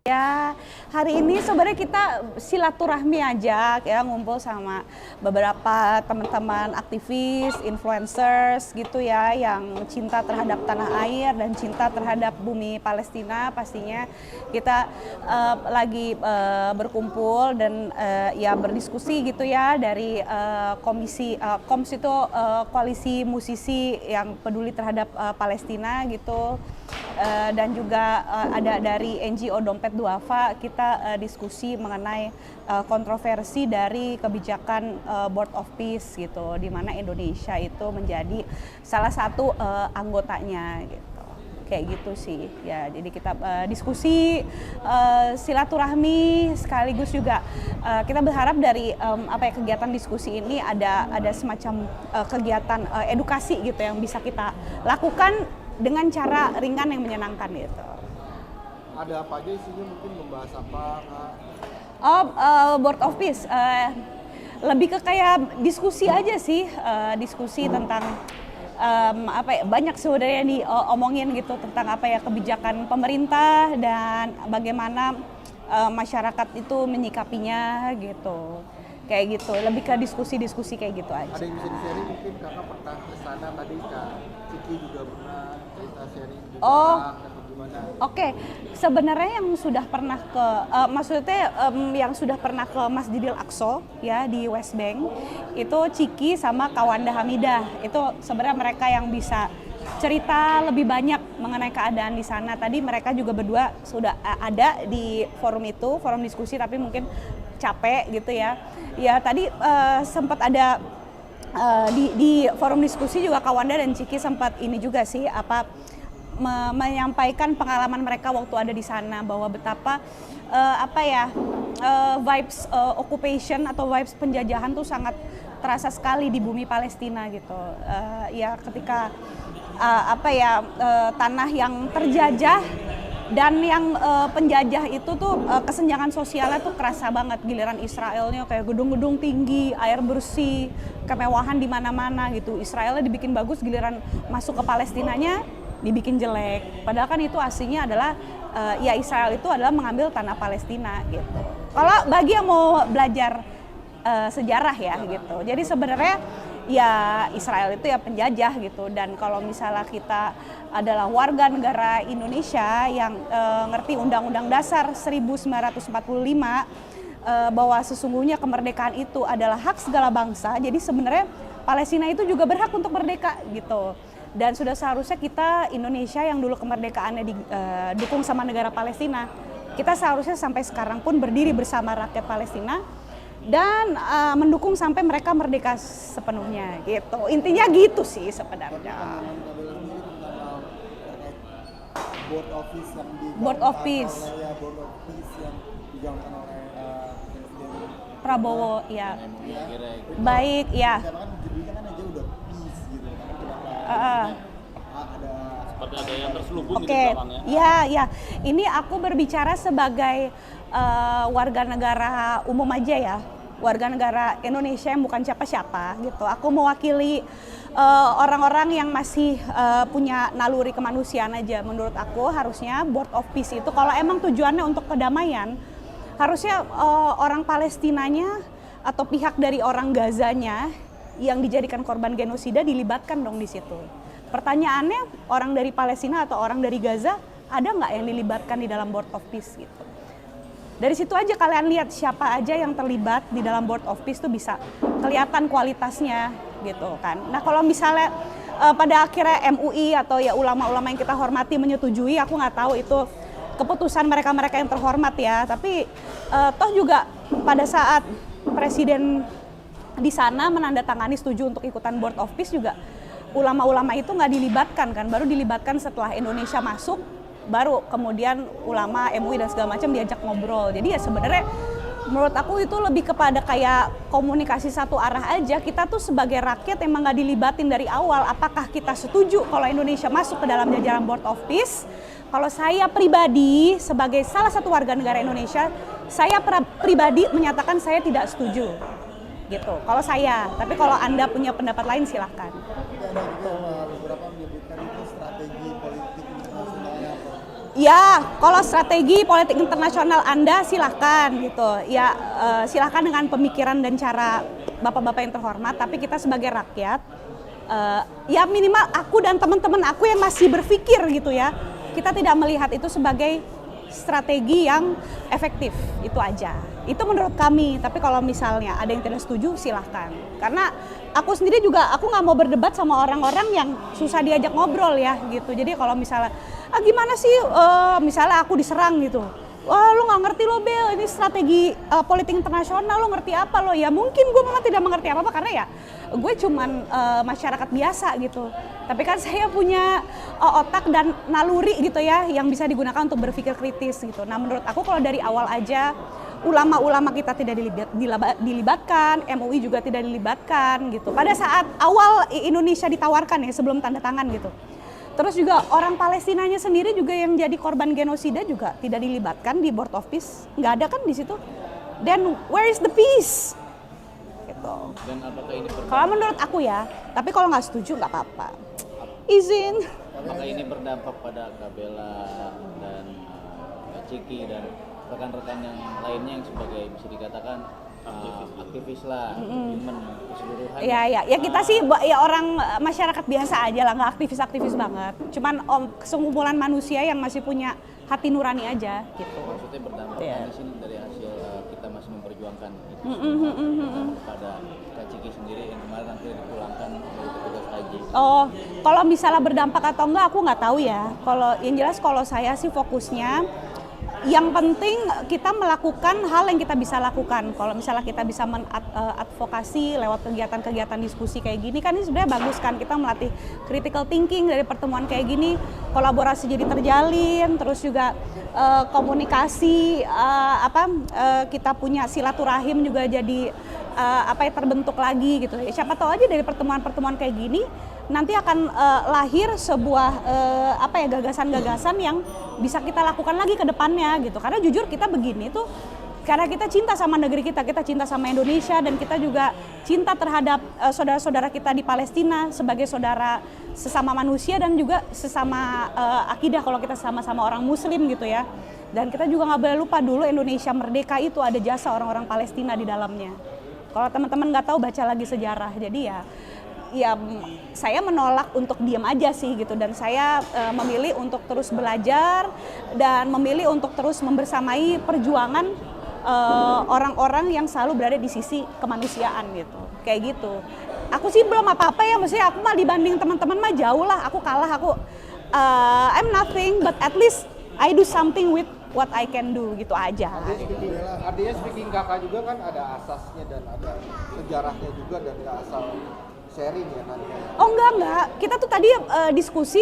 Ya, hari ini sebenarnya kita silaturahmi aja, ya ngumpul sama beberapa teman-teman aktivis, influencers gitu ya, yang cinta terhadap tanah air dan cinta terhadap bumi Palestina. Pastinya kita lagi berkumpul dan ya berdiskusi gitu ya dari KOMS itu koalisi musisi yang peduli terhadap Palestina gitu. Dan juga ada dari NGO Dompet Duafa, kita diskusi mengenai kontroversi dari kebijakan Board of Peace gitu, di mana Indonesia itu menjadi salah satu anggotanya gitu. Kayak gitu sih ya, jadi kita diskusi silaturahmi sekaligus juga kita berharap dari kegiatan diskusi ini ada semacam kegiatan edukasi gitu yang bisa kita lakukan dengan cara ringan yang menyenangkan gitu. Ada apa aja isinya, mungkin membahas apa? Board of Peace lebih ke kayak diskusi aja sih, diskusi tentang banyak sebenarnya diomongin gitu tentang kebijakan pemerintah dan bagaimana masyarakat itu menyikapinya gitu. Kayak gitu, lebih ke diskusi-diskusi kayak gitu aja. Ada yang bisa di-sharing, mungkin kakak pernah ke sana tadi, Kak Ciki juga pernah cerita sharing juga atau gimana? Oke. Sebenarnya yang sudah pernah ke yang sudah pernah ke Masjidil Aqsa ya di West Bank itu Ciki sama Kawanda Hamidah. Itu sebenarnya mereka yang bisa cerita lebih banyak mengenai keadaan di sana. Tadi mereka juga berdua sudah ada di forum itu, forum diskusi, tapi mungkin capek gitu ya. Ya tadi sempat ada di forum diskusi juga Kawanda dan Ciki sempat ini juga sih menyampaikan pengalaman mereka waktu ada di sana, bahwa betapa vibes occupation atau vibes penjajahan tuh sangat terasa sekali di bumi Palestina gitu. Ya ketika tanah yang terjajah dan yang penjajah itu tuh kesenjangan sosialnya tuh kerasa banget. Giliran Israelnya kayak gedung-gedung tinggi, air bersih, kemewahan di mana-mana gitu. Israelnya dibikin bagus, giliran masuk ke Palestinanya dibikin jelek. Padahal kan itu aslinya adalah Israel itu adalah mengambil tanah Palestina gitu. Kalau bagi yang mau belajar sejarah ya gitu. Jadi sebenarnya ya Israel itu ya penjajah gitu, dan kalau misalnya kita adalah warga negara Indonesia yang ngerti Undang-Undang Dasar 1945 bahwa sesungguhnya kemerdekaan itu adalah hak segala bangsa, jadi sebenarnya Palestina itu juga berhak untuk merdeka gitu. Dan sudah seharusnya kita Indonesia yang dulu kemerdekaannya didukung sama negara Palestina, kita seharusnya sampai sekarang pun berdiri bersama rakyat Palestina dan mendukung sampai mereka merdeka sepenuhnya gitu. Intinya gitu sih sebenarnya. Board of Peace yang Board of Peace yang dijalankan oleh Presiden Prabowo ya. Baik ya. Karena kan judulnya kan aja udah peace gitu kan, ada seperti ada yang terselubung Oke, gitu di belakangnya. ya. Ini aku berbicara sebagai warga negara umum aja ya, warga negara Indonesia yang bukan siapa-siapa gitu. Aku mewakili orang-orang yang masih punya naluri kemanusiaan aja. Menurut aku harusnya Board of Peace itu kalau emang tujuannya untuk kedamaian, harusnya orang Palestinanya atau pihak dari orang Gazanya yang dijadikan korban genosida dilibatkan dong di situ. Pertanyaannya, orang dari Palestina atau orang dari Gaza ada nggak yang dilibatkan di dalam Board of Peace gitu? Dari situ aja kalian lihat siapa aja yang terlibat di dalam Board of Peace tuh bisa kelihatan kualitasnya gitu kan. Nah kalau misalnya pada akhirnya MUI atau ya ulama-ulama yang kita hormati menyetujui, aku nggak tahu itu keputusan mereka-mereka yang terhormat ya. Tapi toh juga pada saat Presiden di sana menandatangani setuju untuk ikutan Board of Peace juga ulama-ulama itu nggak dilibatkan kan, baru dilibatkan setelah Indonesia masuk, baru kemudian ulama, MUI dan segala macam diajak ngobrol. Jadi ya sebenarnya menurut aku itu lebih kepada kayak komunikasi satu arah aja. Kita tuh sebagai rakyat emang nggak dilibatin dari awal. Apakah kita setuju kalau Indonesia masuk ke dalam jajaran Board of Peace? Kalau saya pribadi sebagai salah satu warga negara Indonesia, saya pribadi menyatakan saya tidak setuju. Gitu. Kalau saya, tapi kalau Anda punya pendapat lain silahkan. ada juga beberapa menyebutkan itu strategi politik internasionalnya apa? Ya, kalau strategi politik internasional Anda silahkan gitu. Ya, silahkan dengan pemikiran dan cara bapak-bapak yang terhormat. Tapi kita sebagai rakyat, ya minimal aku dan teman-teman aku yang masih berpikir gitu ya, kita tidak melihat itu sebagai strategi yang efektif. Itu aja. Itu menurut kami. Tapi kalau misalnya ada yang tidak setuju, silahkan. Karena aku sendiri juga, aku nggak mau berdebat sama orang-orang yang susah diajak ngobrol ya gitu. Jadi kalau misalnya gimana sih, misalnya aku diserang gitu, wah lu nggak ngerti lo Bel, ini strategi politik internasional, lo ngerti apa lo? Ya mungkin gue memang tidak mengerti apa-apa karena ya gue cuman masyarakat biasa gitu. Tapi kan saya punya otak dan naluri gitu ya yang bisa digunakan untuk berpikir kritis gitu. Nah menurut aku kalau dari awal aja ulama-ulama kita tidak dilibatkan, MUI juga tidak dilibatkan gitu. Pada saat awal Indonesia ditawarkan ya sebelum tanda tangan gitu. Terus juga orang Palestinanya sendiri juga yang jadi korban genosida juga tidak dilibatkan di Board of Peace, nggak ada kan di situ. Then where is the peace? Gitu. Dan apakah ini Kalau menurut aku ya, tapi kalau nggak setuju nggak apa-apa. Izin. apakah ini berdampak pada Kabela dan Ciki dan rekan-rekan yang lainnya yang sebagai bisa dikatakan aktivis lah, human keseluruhan. Ya kita sih ya orang masyarakat biasa aja lah, nggak aktivis-aktivis banget. Cuman sekumpulan manusia yang masih punya hati nurani aja gitu. Maksudnya berdampak Iya. di sini dari hasil kita masih memperjuangkan itu kepada Kak Ciki sendiri yang kemarin akhirnya dipulangkan dari petugas haji. Oh, kalau misalnya berdampak atau enggak aku nggak tahu ya. Kalau yang jelas kalau saya sih fokusnya yang penting kita melakukan hal yang kita bisa lakukan. Kalau misalnya kita bisa mengadvokasi lewat kegiatan-kegiatan diskusi kayak gini kan ini sebenarnya bagus kan, kita melatih critical thinking dari pertemuan kayak gini, kolaborasi jadi terjalin, terus juga komunikasi kita punya silaturahim juga jadi terbentuk lagi gitu. Siapa tahu aja dari pertemuan-pertemuan kayak gini nanti akan lahir sebuah gagasan-gagasan yang bisa kita lakukan lagi ke depannya gitu. Karena jujur kita begini tuh karena kita cinta sama negeri kita cinta sama Indonesia, dan kita juga cinta terhadap saudara-saudara kita di Palestina sebagai saudara sesama manusia dan juga sesama akidah kalau kita sama-sama orang Muslim gitu ya. Dan kita juga nggak boleh lupa dulu Indonesia merdeka itu ada jasa orang-orang Palestina di dalamnya. Kalau teman-teman nggak tahu baca lagi sejarah. Jadi ya saya menolak untuk diam aja sih gitu, dan saya memilih untuk terus belajar dan memilih untuk terus membersamai perjuangan orang-orang yang selalu berada di sisi kemanusiaan gitu, kayak gitu. Aku sih belum apa-apa ya, maksudnya aku mah dibanding teman-teman mah jauh lah, aku kalah, I'm nothing, but at least I do something with what I can do gitu aja. Artinya speaking kakak juga kan ada asasnya dan ada sejarahnya juga, dan nggak asal sharing ya nanti. Oh enggak. Kita tuh tadi diskusi,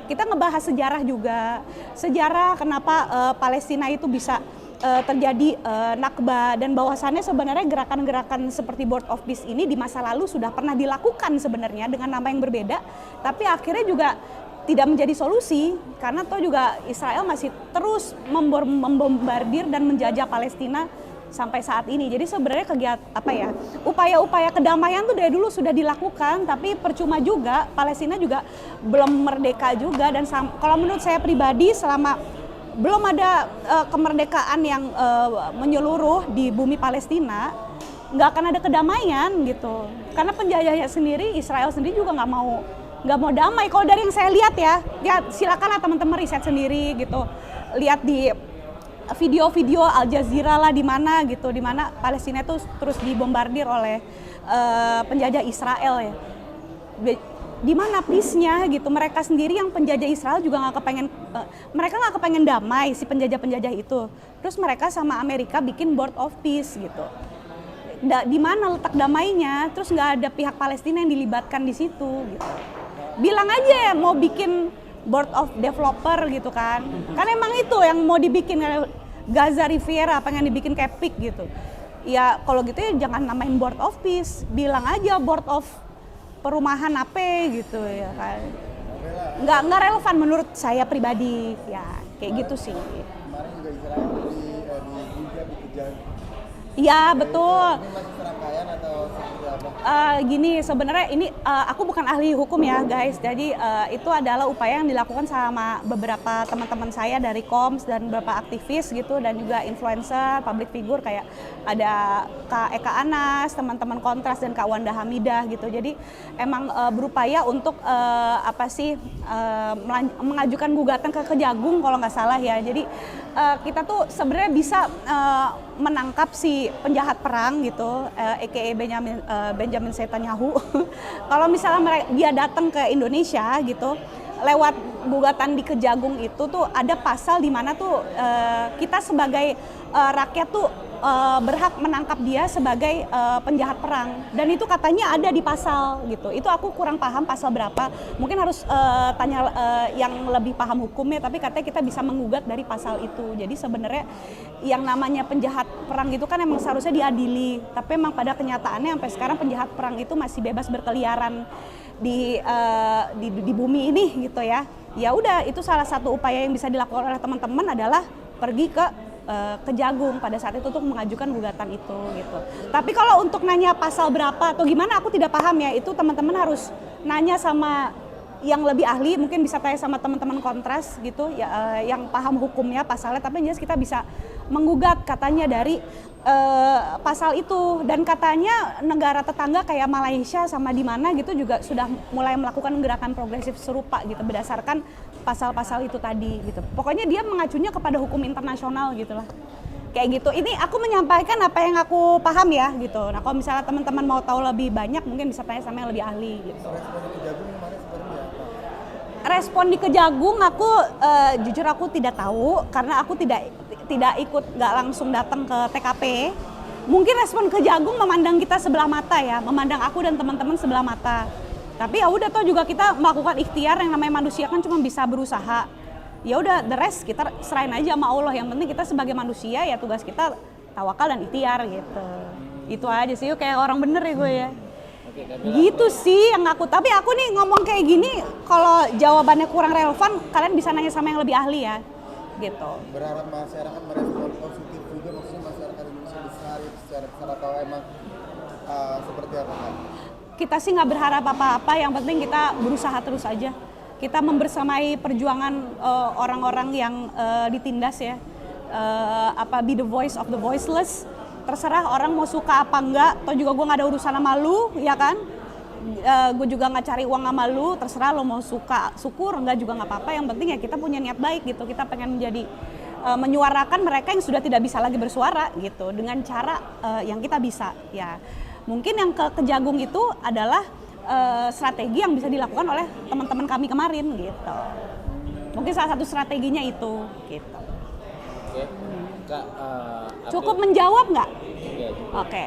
kita ngebahas sejarah juga. Sejarah kenapa Palestina itu bisa terjadi Nakba, dan bahwasannya sebenarnya gerakan-gerakan seperti Board of Peace ini di masa lalu sudah pernah dilakukan sebenarnya dengan nama yang berbeda, tapi akhirnya juga tidak menjadi solusi karena toh juga Israel masih terus membombardir dan menjajah Palestina sampai saat ini. Jadi sebenarnya upaya-upaya kedamaian tuh dari dulu sudah dilakukan, tapi percuma juga, Palestina juga belum merdeka juga. Dan kalau menurut saya pribadi, selama belum ada kemerdekaan yang menyeluruh di bumi Palestina, nggak akan ada kedamaian gitu. Karena penjajahnya sendiri, Israel sendiri juga nggak mau damai. Kalau dari yang saya lihat ya silakanlah teman-teman riset sendiri gitu, lihat di video-video Al Jazeera lah di mana Palestina itu terus dibombardir oleh penjajah Israel ya. Di mana peace-nya gitu, mereka sendiri yang penjajah Israel juga mereka nggak kepengen damai si penjajah-penjajah itu. Terus mereka sama Amerika bikin Board of Peace gitu. Di mana letak damainya? Terus nggak ada pihak Palestina yang dilibatkan di situ gitu. Bilang aja ya mau bikin Board of Developer gitu kan emang itu yang mau dibikin Gaza Riviera, pengen dibikin kayak PIK gitu. Ya kalau gitu ya jangan namain Board of Peace, bilang aja Board of Perumahan apa gitu ya kan. Nggak relevan menurut saya pribadi ya, kayak gitu sih. Kemarin juga Israel juga dikejar Iya betul. Ini masih serangkaian atau seperti apa? Gini sebenarnya ini aku bukan ahli hukum ya guys, jadi itu adalah upaya yang dilakukan sama beberapa teman-teman saya dari Koms dan beberapa aktivis gitu dan juga influencer, public figure kayak ada Kak Eka Anas, teman-teman Kontras dan Kak Wanda Hamidah gitu. Jadi emang berupaya untuk mengajukan gugatan ke Kejagung kalau nggak salah ya. Jadi kita tuh sebenarnya bisa menangkap si penjahat perang gitu, aka Benjamin Netanyahu. Kalau misalnya dia datang ke Indonesia gitu, lewat gugatan di Kejagung itu tuh ada pasal di mana tuh kita sebagai rakyat tuh berhak menangkap dia sebagai penjahat perang, dan itu katanya ada di pasal gitu. Itu aku kurang paham pasal berapa, mungkin harus tanya yang lebih paham hukumnya, tapi katanya kita bisa menggugat dari pasal itu. Jadi sebenarnya yang namanya penjahat perang itu kan emang seharusnya diadili, tapi emang pada kenyataannya sampai sekarang penjahat perang itu masih bebas berkeliaran di bumi ini gitu ya. Ya udah, itu salah satu upaya yang bisa dilakukan oleh teman-teman adalah pergi ke Kejagung pada saat itu untuk mengajukan gugatan itu gitu. Tapi kalau untuk nanya pasal berapa atau gimana aku tidak paham ya, itu teman-teman harus nanya sama yang lebih ahli, mungkin bisa tanya sama teman-teman Kontras gitu ya, yang paham hukumnya pasalnya. Tapi jelas kita bisa menggugat katanya dari pasal itu, dan katanya negara tetangga kayak Malaysia sama di mana gitu juga sudah mulai melakukan gerakan progresif serupa gitu berdasarkan pasal-pasal itu tadi gitu. Pokoknya dia mengacunya kepada hukum internasional gitulah. Kayak gitu. Ini aku menyampaikan apa yang aku paham ya gitu. Nah, kalau misalnya teman-teman mau tahu lebih banyak mungkin bisa tanya sama yang lebih ahli gitu. Respon di Kejagung aku jujur aku tidak tahu karena aku tidak ikut, nggak langsung datang ke TKP. Mungkin respon Kejagung memandang kita sebelah mata ya, memandang aku dan teman-teman sebelah mata. Tapi ya udah, toh juga kita melakukan ikhtiar, yang namanya manusia kan cuma bisa berusaha. Ya udah, the rest kita serahin aja sama Allah. Yang penting kita sebagai manusia ya tugas kita tawakal dan ikhtiar gitu. Itu aja sih, kayak orang bener ya gue ya. Gitu sih yang aku, tapi aku nih ngomong kayak gini, kalau jawabannya kurang relevan, kalian bisa nanya sama yang lebih ahli ya, gitu. Berharap masyarakat merespon positif juga, maksudnya masyarakat Indonesia besar secara besar, atau emang seperti apa kan? Kita sih nggak berharap apa-apa, yang penting kita berusaha terus aja. Kita membersamai perjuangan orang-orang yang ditindas ya, be the voice of the voiceless. Terserah orang mau suka apa enggak, atau juga gue nggak ada urusan sama lu, ya kan? Gue juga nggak cari uang sama lu, terserah lo mau suka, syukur, enggak juga nggak apa-apa. Yang penting ya kita punya niat baik gitu, kita pengen menjadi menyuarakan mereka yang sudah tidak bisa lagi bersuara gitu, dengan cara yang kita bisa ya. Mungkin yang ke Kejagung itu adalah strategi yang bisa dilakukan oleh teman-teman kami kemarin gitu. Mungkin salah satu strateginya itu gitu. Oke. Kak, Cukup menjawab nggak? Iya. Oke.